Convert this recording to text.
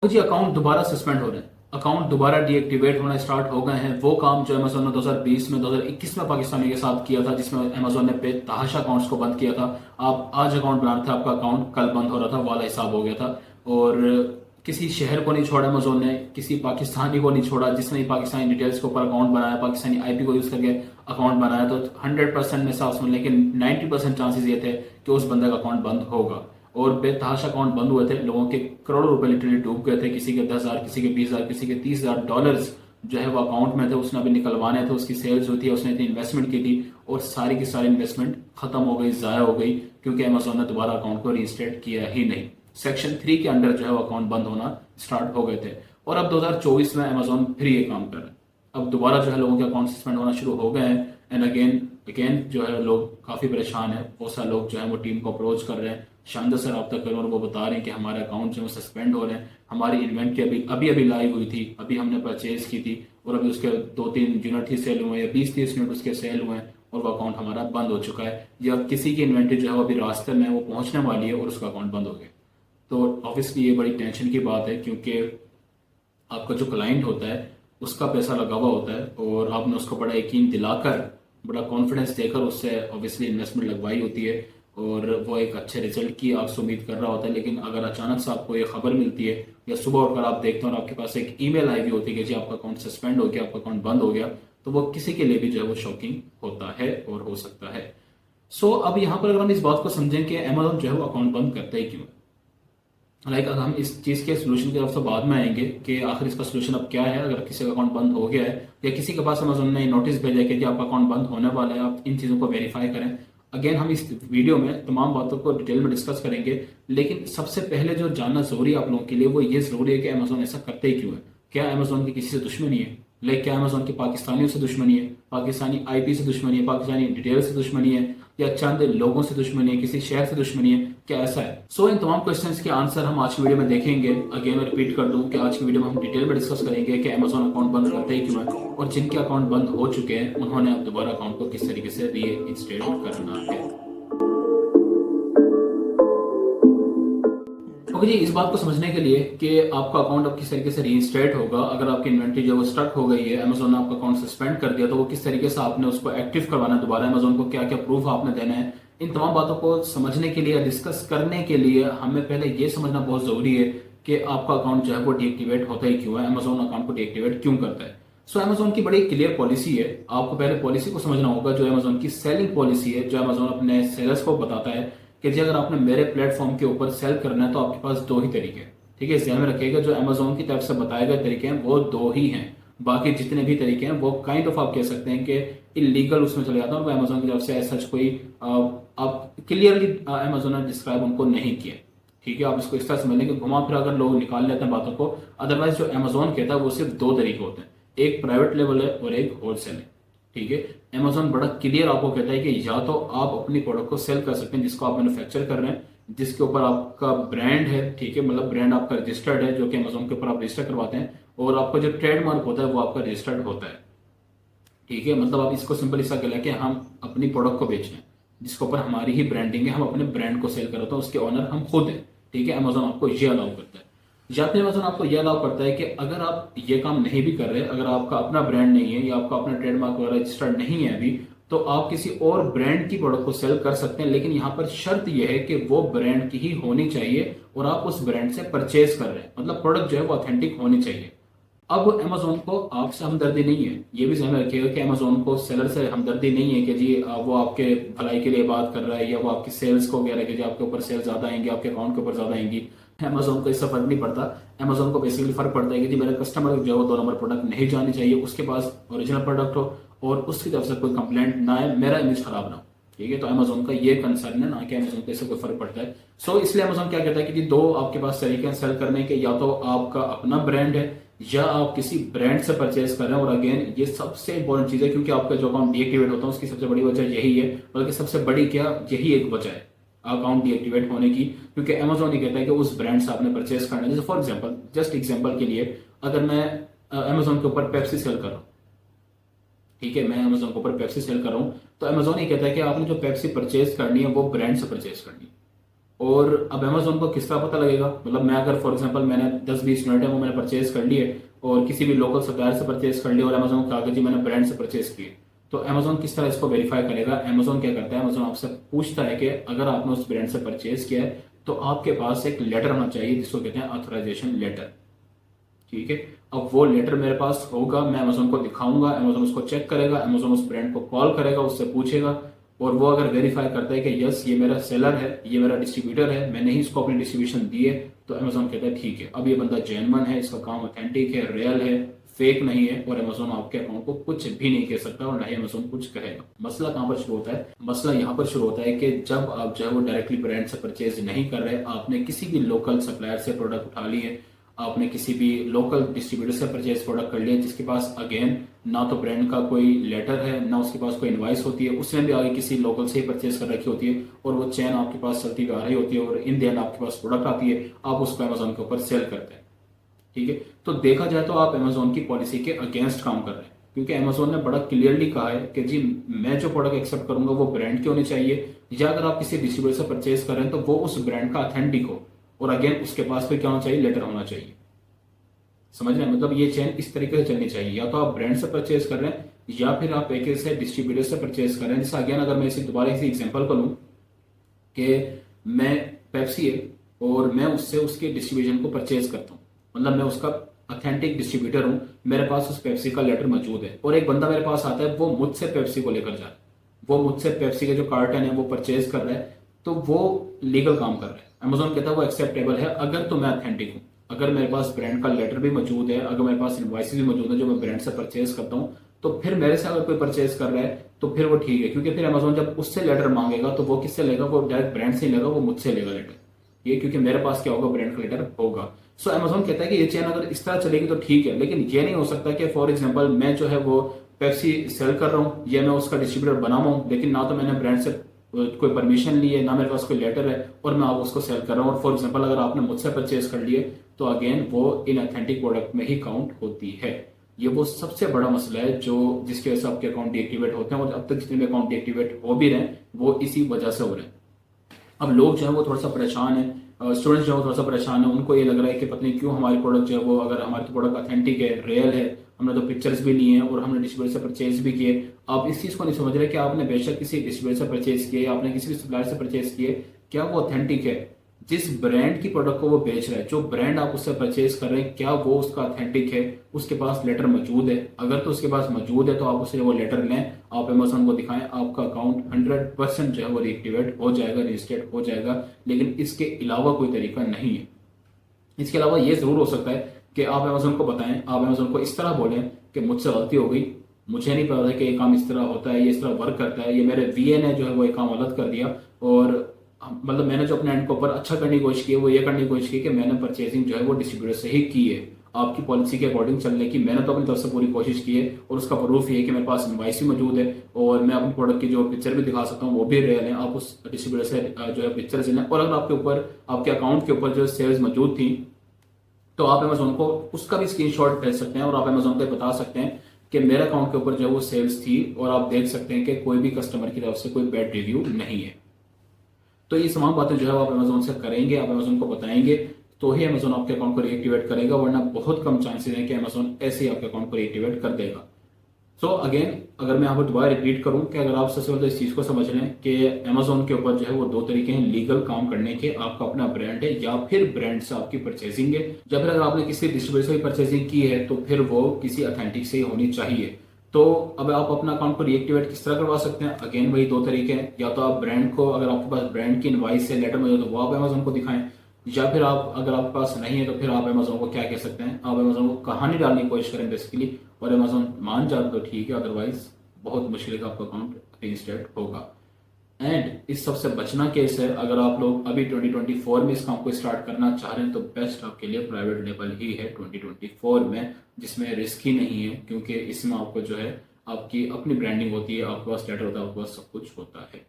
तो जी अकाउंट दोबारा सस्पेंड हो रहे हैं। अकाउंट दोबारा डीएक्टिवेट होना स्टार्ट हो गए हैं। वो काम जो अमेजोन ने 2020 में 2021 में पाकिस्तानी के साथ किया था, जिसमें अमेजोन ने बेतहाशा अकाउंट्स को बंद किया था। आप आज अकाउंट बना रहे थे, आपका अकाउंट कल बंद हो रहा था, वाला हिसाब हो गया था। और किसी शहर को नहीं छोड़ा अमेजोन ने, किसी पाकिस्तानी को नहीं छोड़ा जिसने पाकिस्तानी डिटेल्स के ऊपर अकाउंट बनाया, पाकिस्तानी आईपी को यूज करके अकाउंट बनाया। तो 100% में साफ समझ लें कि 90% चांसेस ये थे कि उस बंदे का अकाउंट बंद होगा। और बेतहाशा अकाउंट बंद हुए थे, लोगों के करोड़ों रुपए लिटरली डूब गए थे। किसी के 10,000, किसी के 20,000, किसी के 30,000 डॉलर्स जो है वो अकाउंट में थे, उसने अभी निकलवाने थे। उसकी सेल्स हुई थी, उसने इतनी इन्वेस्टमेंट की थी और सारी की सारी इन्वेस्टमेंट खत्म हो गई, जाया हो गई, क्योंकि अमेजोन ने दोबारा अकाउंट को रीस्टेट किया ही नहीं। सेक्शन 3 के अंडर जो है वो अकाउंट बंद होना स्टार्ट हो गए थे। और अब 2024 में अमेजोन फिर ये काम कर रहा है। अब दोबारा जो है लोगों के अकाउंट सस्पेंड होना शुरू हो गए हैं। एंड अगेन अगेन जो है लोग काफी परेशान है। बहुत सारे लोग जो है वो टीम को अप्रोच कर रहे हैं, शानदार से रब्ता कर रहे हैं और वो बता रहे हैं कि हमारे अकाउंट जो है सस्पेंड हो रहे हैं। हमारी इन्वेंट्री अभी अभी लाइव हुई थी, अभी हमने परचेज की थी और अभी उसके 2-3 यूनिट ही सेल हुए हैं या 20-30 यूनिट उसके सेल हुए हैं और वो अकाउंट हमारा बंद हो चुका है। या किसी की इन्वेंट्री जो है वो अभी रास्ते में वो पहुंचने वाली है और उसका अकाउंट बंद हो गया। तो ऑब्वियसली ये बड़ी टेंशन की बात है, क्योंकि आपका जो क्लाइंट होता है उसका पैसा लगा हुआ होता है और आपने उसको बड़ा यकीन दिलाकर, बड़ा कॉन्फिडेंस देकर उससे ऑब्वियसली इन्वेस्टमेंट लगवाई होती है और वो एक अच्छे रिजल्ट की आपसे उम्मीद कर रहा होता है। लेकिन अगर अचानक से आपको ये खबर मिलती है या सुबह उठकर आप देखते हो और आपके पास एक ईमेल आई हुई होती है कि जी आपका अकाउंट सस्पेंड हो गया, आपका अकाउंट बंद हो गया, तो वो किसी के लिए भी जो है वो शॉकिंग होता है और हो सकता है। सो अब यहाँ पर अगर हम इस बात को समझें कि अमेजोन जो है वो अकाउंट बंद करता ही क्यों है, अगर हम इस चीज के सोल्यूशन की तरफ से बाद में आएंगे कि आखिर इसका सोल्यूशन अब क्या है। अगर किसी का अकाउंट बंद हो गया है या किसी के पास अमेजोन ने नोटिस भेजा है कि जी आपका अकाउंट बंद होने वाला है, आप इन चीजों को वेरीफाई करें। अगेन हम इस वीडियो में तमाम बातों को डिटेल में डिस्कस करेंगे। लेकिन सबसे पहले जो जानना जरूरी है आप लोगों के लिए वो ये जरूरी है कि अमेजोन ऐसा करते ही क्यों है। क्या अमेजोन की किसी से दुश्मनी है? लाइक क्या अमेजोन की पाकिस्तानियों से दुश्मनी है, पाकिस्तानी आईपी से दुश्मनी है, पाकिस्तानी डिटेल से दुश्मनी है, या चंद लोगों से दुश्मनी है, किसी शहर से दुश्मनी है? क्या ऐसा है? सो इन तमाम क्वेश्चंस के आंसर हम आज की वीडियो में देखेंगे। अगेन मैं रिपीट कर दूं कि आज की वीडियो में हम डिटेल में डिस्कस करेंगे कि अमेजोन अकाउंट बंद करते ही क्यों है और जिनके अकाउंट बंद हो चुके हैं उन्होंने अब दोबारा अकाउंट को किस तरीके से रीइंस्टेट करना है। ओके जी, इस बात को समझने के लिए कि आपका अकाउंट अब किस तरीके से रीइंस्टेट होगा, अगर आपकी इन्वेंट्री जो वो स्टक हो गई है, अमेजोन ने आपका अकाउंट सस्पेंड कर दिया, तो वो किस तरीके से आपने उसको एक्टिव करवाना है दोबारा, अमेजोन को क्या क्या प्रूफ आपने देना है, इन तमाम बातों को समझने के लिए, डिस्कस करने के लिए हमें पहले ये समझना बहुत जरूरी है कि आपका अकाउंट जो है वो डीएक्टिवेट होता ही क्यों है, अमेजोन अकाउंट को डीएक्टिवेट क्यों करता है। सो अमेजोन की बड़ी क्लियर पॉलिसी है। आपको पहले पॉलिसी को समझना होगा, जो अमेजोन की सेलिंग पॉलिसी है, जो अमेजोन अपने सेलर्स को बताता है कि जी अगर आपने मेरे प्लेटफॉर्म के ऊपर सेल करना है तो आपके पास दो ही तरीके हैं। ठीक है, ध्यान में रखिएगा, जो अमेजोन की तरफ से बताए गए तरीके हैं वो दो ही हैं। बाकी जितने भी तरीके हैं वो काइंड ऑफ आप कह सकते हैं कि इलीगल उसमें चले जाते हैं और अमेजोन की तरफ से सच कोई आप क्लियरली अमेजोन ने डिस्क्राइब उनको नहीं किया। ठीक है, आप इसको इस तरह समझ लें कि घुमा फिरा अगर लोग निकाल लेते हैं बातों को। अदरवाइज जो अमेजोन कहता है वो सिर्फ दो तरीके होते हैं, एक प्राइवेट लेवल है और एक होलसेल है। ठीक है, अमेजोन बड़ा क्लियर आपको कहता है कि या तो आप अपनी प्रोडक्ट को सेल कर सकते हैं जिसको आप मैन्युफैक्चर कर रहे हैं, जिसके ऊपर आपका ब्रांड है। ठीक है, मतलब ब्रांड आपका रजिस्टर्ड है, जो कि अमेजोन के ऊपर आप रजिस्टर करवाते हैं और आपका जो ट्रेडमार्क होता है वो आपका रजिस्टर्ड होता है। ठीक है, मतलब आप इसको सिंपल ऐसा कह लें कि हम अपनी प्रोडक्ट को बेच रहे हैं जिसके ऊपर हमारी ही ब्रांडिंग है, हम अपने ब्रांड को सेल कर रहे हैं, उसके ऑनर हम खुद हैं। ठीक है, अमेजोन आपको ये अलाउ करता है। या फिर अमेजोन आपको ये अलाउ करता है कि अगर आप ये काम नहीं भी कर रहे, अगर आपका अपना ब्रांड नहीं है या आपका अपना ट्रेडमार्क वगैरह रजिस्टर्ड नहीं है अभी, तो आप किसी और ब्रांड की प्रोडक्ट को सेल कर सकते हैं। लेकिन यहाँ पर शर्त यह है कि वो ब्रांड की ही होनी चाहिए और आप उस ब्रांड से परचेज कर रहे हैं, मतलब प्रोडक्ट जो है वो ऑथेंटिक होनी चाहिए। अब अमेजोन को आपसे हमदर्दी नहीं है, ये भी ध्यान में रखिएगा कि अमेजोन को सेलर से हमदर्दी नहीं है कि जी वो आपके भलाई के लिए बात कर रहा है या वो आपकी सेल्स को कह रहा है कि जी आपके ऊपर सेल्स ज्यादा आएंगी, आपके अकाउंट के ऊपर ज्यादा आएंगी। अमेजोन को इससे फर्क नहीं पड़ता। अमेजोन को बेसिकली फर्क पड़ता है कि जी मेरे कस्टमर जो है वो 2 नंबर प्रोडक्ट नहीं जानी चाहिए, उसके पास ओरिजिनल प्रोडक्ट हो और उसकी तरफ से कोई कंप्लेंट ना आए, मेरा इमेज खराब ना हो। ठीक है, तो अमेजोन का ये कंसर्न है, ना कि अमेजोन को इससे कोई फर्क पड़ता है। सो इसलिए अमेजोन क्या कहता है कि जी दो आपके पास तरीके हैं सेल करने के, या तो आपका अपना ब्रांड है या आप किसी ब्रांड से परचेज कर रहे हैं। और अगेन ये सबसे इंपॉर्टेंट चीज है, क्योंकि आपका जो अकाउंट डीएक्टिवेट होता है उसकी सबसे बड़ी वजह यही है, बल्कि सबसे बड़ी क्या, यही एक वजह है अकाउंट डीएक्टिवेट होने की, क्योंकि अमेजोन ये कहता है कि उस ब्रांड से आपने परचेज करना है। जैसे फॉर एग्जांपल, जस्ट एग्जांपल के लिए, अगर मैं अमेजोन के ऊपर पेप्सी सेल कर रहा हूँ, ठीक है, मैं अमेजोन के ऊपर पेप्सी सेल कर रहा हूँ, तो अमेजोन ये कहता है कि आपने जो पेप्सी परचेज करनी है वो ब्रांड से परचेज करनी है। और अब अमेजोन को किस तरह पता लगेगा, मतलब मैं अगर फॉर एग्जांपल मैंने 10-20 यूनिट है वो मैंने परचेज कर लिए और किसी भी लोकल सप्लायर से परचेज कर लिए और अमेजोन को कहा कि जी मैंने ब्रांड से परचेज किए, तो अमेजोन किस तरह इसको वेरीफाई करेगा? अमेजोन क्या करता है, अमेजोन आपसे पूछता है कि अगर आपने उस ब्रांड से परचेज किया है तो आपके पास एक लेटर होना चाहिए जिसको कहते हैं ऑथराइजेशन लेटर। ठीक है, अब वो लेटर मेरे पास होगा, मैं अमेजोन को दिखाऊंगा, अमेजोन उसको चेक करेगा, अमेजोन उस ब्रांड को कॉल करेगा, उससे पूछेगा और वो अगर वेरीफाई करता है कि यस ये मेरा सेलर है, ये मेरा डिस्ट्रीब्यूटर है, मैंने ही इसको अपनी डिस्ट्रीब्यूशन दी है, तो अमेजोन कहता है ठीक है, अब ये बंदा जेन्युइन है, इसका काम ऑथेंटिक है, रियल है, फेक नहीं है, और अमेजोन आपके अकाउंट को कुछ भी नहीं कह सकता और ना ही अमेजोन कुछ कहेगा। मसला कहां पर शुरू होता है? मसला यहां पर शुरू होता है कि जब आप जो है वो डायरेक्टली ब्रांड से परचेज नहीं कर रहे, आपने किसी भी लोकल सप्लायर से प्रोडक्ट उठा लिए, आपने किसी भी लोकल डिस्ट्रीब्यूटर से परचेज प्रोडक्ट कर लिया जिसके पास अगेन ना तो ब्रांड का कोई लेटर है ना उसके पास कोई इनवाइस होती है, उसने भी आगे किसी लोकल से ही परचेज कर रखी होती है और वो चेन आपके पास चलती हुई आ रही होती है और इन द एंड आपके पास प्रोडक्ट आती है, आप उसको अमेजोन के ऊपर सेल करते हैं। ठीक है, तो देखा जाए तो आप अमेजोन की पॉलिसी के अगेंस्ट काम कर रहे हैं, क्योंकि अमेजोन ने बड़ा क्लियरली कहा है कि जी मैं जो प्रोडक्ट एक्सेप्ट करूंगा वो ब्रांड के होने चाहिए, या अगर आप किसी डिस्ट्रीब्यूटर से परचेज कर रहे हैं तो वो उस ब्रांड का ऑथेंटिक हो और अगेन उसके पास फिर क्या होना चाहिए, लेटर होना चाहिए। समझ रहे हैं, मतलब ये चेन इस तरीके से चलनी चाहिए, या तो आप ब्रांड से परचेज कर रहे हैं या फिर आप एक ऐसे डिस्ट्रीब्यूटर से परचेज कर रहे हैं। जैसे अगेन अगर मैं इसे दोबारा इसी एग्जांपल को लूं कि मैं पेप्सी है और मैं उससे उसके डिस्ट्रीब्यूशन को परचेज करता हूं, मतलब मैं उसका ऑथेंटिक डिस्ट्रीब्यूटर हूं, मेरे पास उस पेप्सी का लेटर मौजूद है और एक बंदा मेरे पास आता है, वो मुझसे पेप्सी को लेकर जा रहा है, वो मुझसे पेप्सी के जो कार्टन है वो परचेज कर रहा है, तो वो लीगल काम कर रहा है। अमेजोन कहता है वो एक्सेप्टेबल है अगर तो मैं ऑथेंटिक हूं, अगर मेरे पास ब्रांड का लेटर भी मौजूद है, अगर मेरे पास इनवॉइस भी मौजूद है जो मैं ब्रांड से परचेज करता हूं, तो फिर मेरे से अगर कोई परचेज कर रहा है तो फिर वो ठीक है, क्योंकि फिर अमेजोन जब उससे लेटर मांगेगा तो वो किससे लेगा, वो डायरेक्ट ब्रांड से ही लेगा, वो मुझसे लेगा लेटर, ये क्योंकि मेरे पास क्या होगा, ब्रांड का लेटर होगा। सो अमेजोन कहता है कि ये चेन अगर इस तरह चलेगी तो ठीक है, लेकिन ये नहीं हो सकता कि फॉर एग्जाम्पल मैं जो है वो पेप्सी सेल कर रहा हूँ या मैं उसका डिस्ट्रीब्यूटर बना हुआ हूँ, लेकिन ना तो मैंने ब्रांड से कोई परमिशन ली है ना मेरे पास कोई लेटर है और मैं आप उसको सेल कर रहा हूँ, और फॉर एग्जाम्पल अगर आपने मुझसे परचेज कर लिए तो अगेन वो इन ऑथेंटिक प्रोडक्ट में ही काउंट होती है। ये वो सबसे बड़ा मसला है जो जिसकी वजह से आपके अकाउंट डीएक्टिवेट होते हैं और अब तक जितने भी अकाउंट डीएक्टिवेट हो भी रहे हैं वो इसी वजह से हो रहे हैं। अब लोग जो है वो थोड़ा सा परेशान है, स्टूडेंट्स जो है वो थोड़ा सा परेशान है, उनको ये लग रहा है कि पता नहीं क्यों हमारी प्रोडक्ट जो है वो, अगर हमारी प्रोडक्ट ऑथेंटिक है, रियल है, हमने तो पिक्चर्स भी लिए हैं और हमने डिस्ट्रीब्यूटर से परचेज भी किए, आप इस चीज को नहीं समझ रहे कि आपने बेशक किसी डिस्ट्रीब्यूटर से परचेज किए, आपने किसी भी सप्लायर से परचेज किए, क्या वो ऑथेंटिक है? जिस ब्रांड की प्रोडक्ट को वो बेच रहा है, जो ब्रांड आप उससे परचेज कर रहे हैं, क्या वो उसका ऑथेंटिक है? उसके पास लेटर मौजूद है? अगर तो उसके पास मौजूद है तो आप उससे वो लेटर लें, आप अमेजोन को दिखाएं, आपका अकाउंट 100% जो है वो रिएक्टिवेट हो जाएगा, रजिस्टर्ड हो जाएगा। लेकिन इसके अलावा कोई तरीका नहीं है। इसके अलावा ये जरूर हो सकता है कि आप अमेजोन को बताएं, आप अमेजोन को इस तरह बोलें कि मुझसे गलती हो गई, मुझे नहीं पता था कि ये काम इस तरह होता है, ये इस तरह वर्क करता है, ये मेरे वीए ने जो है वो ये काम गलत कर दिया, और मतलब मैंने जो अपने एंड के ऊपर अच्छा करने की कोशिश की है वो ये करने की कोशिश की कि मैंने परचेजिंग जो है वो डिस्ट्रीब्यूटर से ही की है, आपकी पॉलिसी के अकॉर्डिंग चलने की मैंने तो अपनी तरफ से पूरी कोशिश की है, और उसका प्रूफ ये है कि मेरे पास इनवॉइस भी मौजूद है और मैं अपनी प्रोडक्ट की जो पिक्चर भी दिखा सकता हूँ वो भी रियल है। आप उस डिस्ट्रीब्यूटर से जो है पिक्चर लें, और अगर आपके ऊपर आपके अकाउंट के ऊपर जो सेल्स मौजूद थी तो आप अमेजोन को उसका भी स्क्रीनशॉट भेज सकते हैं और आप अमेजोन पे बता सकते हैं कि मेरे अकाउंट के ऊपर जो है वो सेल्स थी, और आप देख सकते हैं कि कोई भी कस्टमर की तरफ से कोई बैड रिव्यू नहीं है। तो ये तमाम बातें जो है आप अमेजोन से करेंगे, आप अमेजोन को बताएंगे तो ही अमेजोन आपके अकाउंट को रिएक्टिवेट करेगा, वरना बहुत कम चांसेस है कि अमेजोन ऐसे ही आपके अकाउंट को रिएक्टिवेट कर देगा। सो अगेन अगर मैं यहाँ पर दोबारा रिपीट करूं कि अगर आप सबसे पहले इस चीज को समझ लें कि अमेजोन के ऊपर जो है वो दो तरीके हैं लीगल काम करने के, आपका अपना ब्रांड है या फिर ब्रांड से आपकी परचेजिंग है। जब फिर अगर आपने किसी डिस्ट्रीब्यूटर से परचेजिंग की है तो फिर वो किसी ऑथेंटिक से ही होनी चाहिए। तो अब आप अपना अकाउंट को रिएक्टिवेट किस तरह करवा सकते हैं? अगेन वही दो तरीके हैं, या तो आप ब्रांड को, अगर आपके पास ब्रांड की इनवॉइस है, लेटर मौजूद, तो वो आप अमेजोन को दिखाएं, या फिर आप अगर आपके पास नहीं है तो फिर आप अमेजोन को क्या कह सकते हैं, आप अमेजोन को कहानी डालने की कोशिश करें बेसिकली, और अमेजोन मान जाए तो ठीक है, अदरवाइज बहुत मुश्किल का आपका अकाउंट रीइंस्टेट होगा। एंड इस सबसे बचना केस है, अगर आप लोग अभी 2024 में इस काम को स्टार्ट करना चाह रहे हैं तो बेस्ट आपके लिए प्राइवेट लेबल ही है 2024 में, जिसमें रिस्क ही नहीं है, क्योंकि इसमें आपको जो है आपकी अपनी ब्रांडिंग होती है, आपके पास लेटर होता है, आपके पास सब कुछ होता है।